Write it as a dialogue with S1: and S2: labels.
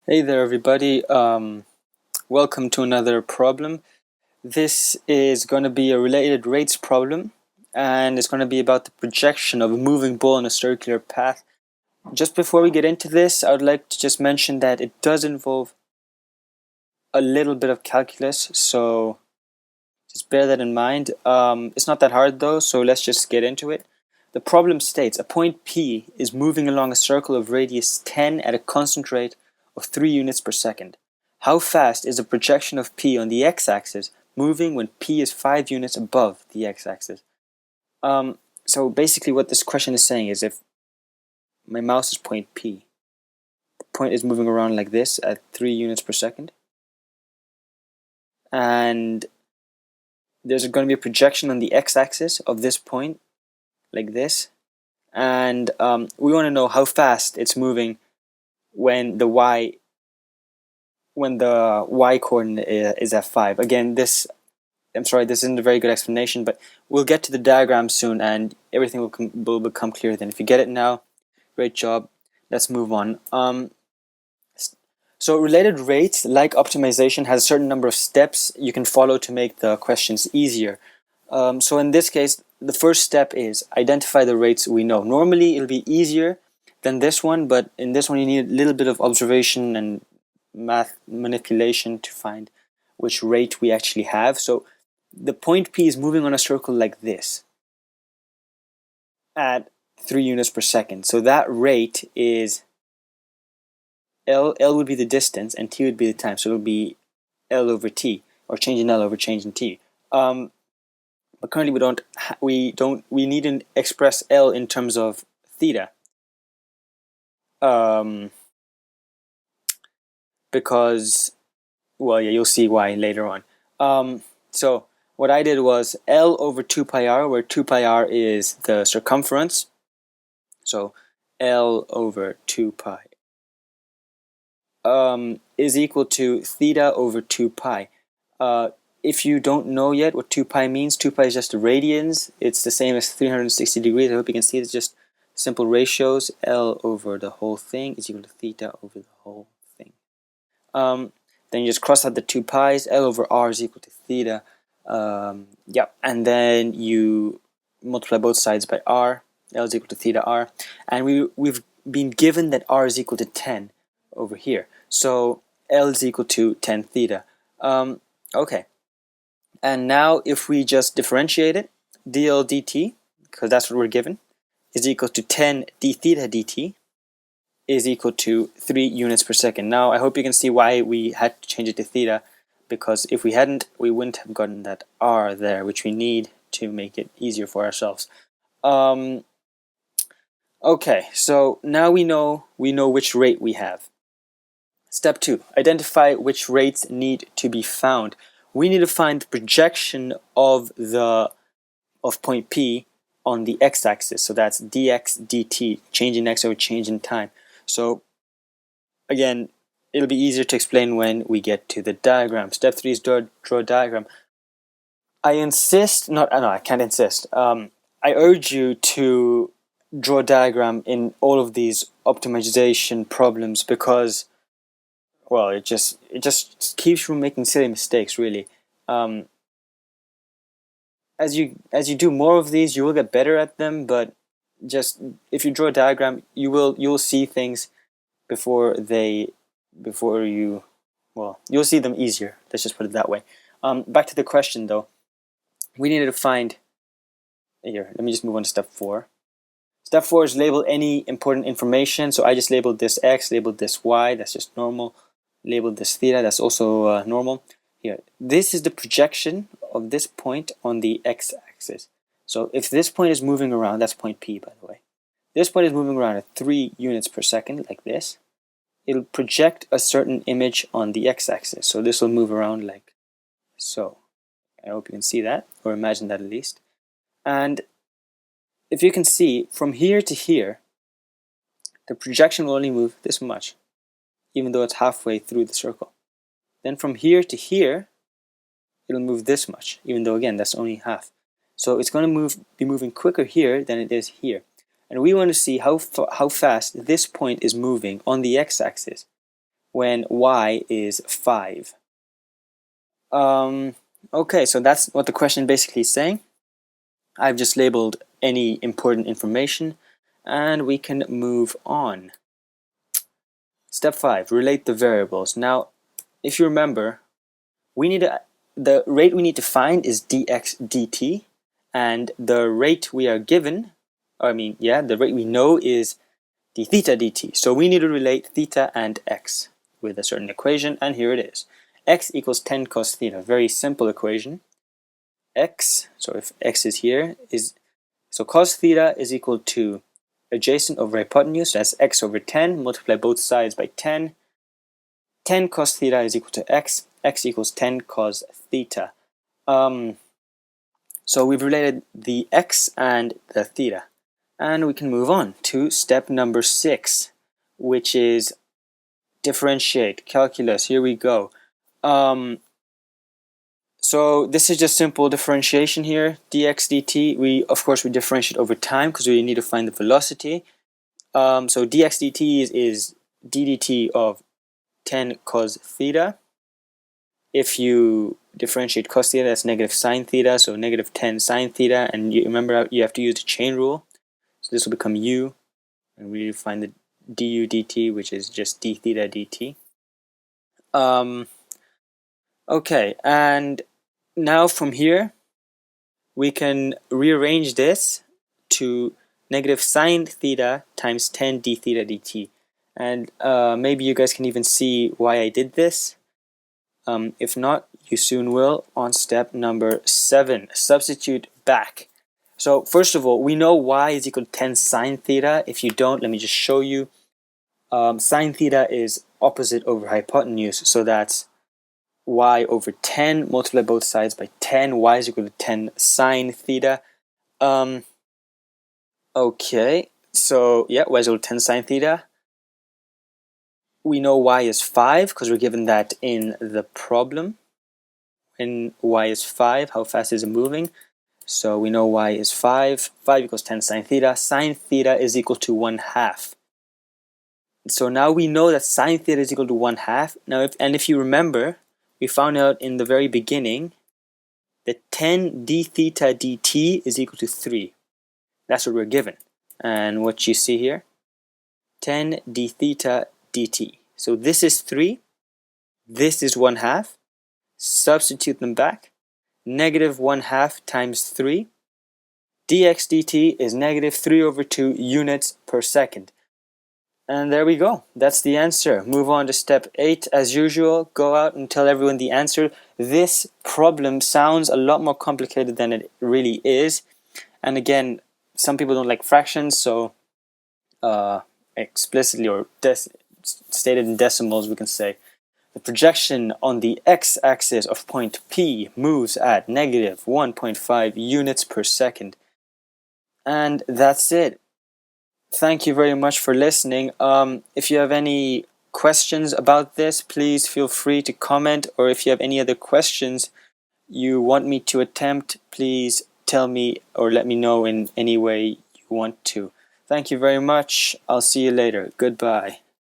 S1: Hey there, everybody. Welcome to another problem. This is going to be a related rates problem, and it's going to be about the projection of a moving ball in a circular path. Just before we get into this, I would like to just mention that it does involve a little bit of calculus, so just bear that in mind. It's not that hard though, so let's just get into it. The problem states a point P is moving along a circle of radius 10 at a constant rate of 3 units per second. How fast is the projection of P on the x-axis moving when P is 5 units above the x-axis? So basically what this question is saying is if my mouse is point P, the point is moving around like this at 3 units per second, and there's going to be a projection on the x-axis of this point like this, and we want to know how fast it's moving when the y coordinate is at 5. Again, I'm sorry, this isn't a very good explanation, but we'll get to the diagram soon and everything will become clear then. If you get it now, great job. Let's move on. So related rates, like optimization, has a certain number of steps you can follow to make the questions easier. So in this case, the first step is identify the rates we know. Normally it'll be easier than this one, but in this one you need a little bit of observation and math manipulation to find which rate we actually have. So the point P is moving on a circle like this at 3 units per second. So that rate is L would be the distance and T would be the time. So it'll be L over T, or change in L over change in T. But currently we need to express L in terms of theta. Because, well, yeah, you'll see why later on. So what I did was L over 2 pi r, where 2 pi r is the circumference. So L over 2 pi is equal to theta over 2 pi. If you don't know yet what 2 pi means, 2 pi is just radians. It's the same as 360 degrees. I hope you can see it's just simple ratios. L over the whole thing is equal to theta over the whole thing. Then you just cross out the 2 pi's. L over r is equal to theta. And then you multiply both sides by r. L is equal to theta r. And we've been given that r is equal to 10 over here. So L is equal to 10 theta. Okay. And now if we just differentiate it, dl dt, because that's what we're given, is equal to 10 d theta dt is equal to 3 units per second. Now I hope you can see why we had to change it to theta, because if we hadn't, we wouldn't have gotten that r there, which we need to make it easier for ourselves. Okay, so now we know which rate we have. Step 2, identify which rates need to be found. We need to find the projection of point P on the x-axis. So that's dx dt, change in x over change in time. So again, it'll be easier to explain when we get to the diagram. Step 3 is draw a diagram. I can't insist. I urge you to draw a diagram in all of these optimization problems because, well, it just keeps you from making silly mistakes, really. As you do more of these, you will get better at them, but just if you draw a diagram, you'll see things before you'll see them easier. Let's just put it that way. Back to the question though. We needed to find here. Let me just move on to step 4. Step 4 is label any important information. So I just labeled this x, labeled this y, that's just normal. Labeled this theta, that's also normal. Here, this is the projection of this point on the x-axis. So if this point is moving around, that's point P, by the way. This point is moving around at 3 units per second, like this. It'll project a certain image on the x-axis. So this will move around like so. I hope you can see that, or imagine that at least. And if you can see, from here to here, the projection will only move this much, even though it's halfway through the circle. Then from here to here, it'll move this much, even though again that's only half. So it's going to be moving quicker here than it is here. And we want to see how fast this point is moving on the x-axis when y is 5. Okay, so that's what the question basically is saying. I've just labeled any important information and we can move on. Step 5, relate the variables. Now, if you remember, the rate we need to find is dx dt, and the rate we are given, the rate we know is d theta dt. So we need to relate theta and x with a certain equation, and here it is. X equals 10 cos theta. Very simple equation. X, so if x is here, so cos theta is equal to adjacent over hypotenuse, that's x over 10, multiply both sides by 10. 10 cos theta is equal to x, x equals 10 cos theta. So we've related the x and the theta. And we can move on to step number 6, which is differentiate, calculus. Here we go. So this is just simple differentiation here, dx dt. We differentiate over time because we need to find the velocity. So dx dt is ddt of 10 cos theta. If you differentiate cos theta, that's negative sine theta, so negative 10 sine theta, and you remember you have to use the chain rule. So this will become u, and we find the du dt, which is just d theta dt. Okay, and now from here, we can rearrange this to negative sine theta times 10 d theta dt. And maybe you guys can even see why I did this. If not, you soon will on step number 7, substitute back. So first of all, we know y is equal to 10 sine theta. If you don't, let me just show you. Sine theta is opposite over hypotenuse, so that's y over 10, multiply both sides by 10, y is equal to 10 sine theta. Okay, so yeah, y is equal to 10 sine theta. We know y is 5 because we're given that in the problem. When y is 5, how fast is it moving? So we know y is 5. 5 equals 10 sine theta. Sine theta is equal to 1/2. So now we know that sine theta is equal to 1/2. Now, if you remember, we found out in the very beginning that 10 d theta dt is equal to 3. That's what we're given. And what you see here, 10 d theta dt. So this is 3. This is 1/2. Substitute them back. Negative 1/2 times 3. dx dt is negative 3 over 2 units per second. And there we go. That's the answer. Move on to step 8 as usual. Go out and tell everyone the answer. This problem sounds a lot more complicated than it really is. And again, some people don't like fractions, so explicitly or stated in decimals, we can say the projection on the x-axis of point P moves at negative 1.5 units per second. And that's it. Thank you very much for listening. If you have any questions about this, please feel free to comment, or if you have any other questions you want me to attempt, please tell me or let me know in any way you want to. Thank you very much. I'll see you later. Goodbye.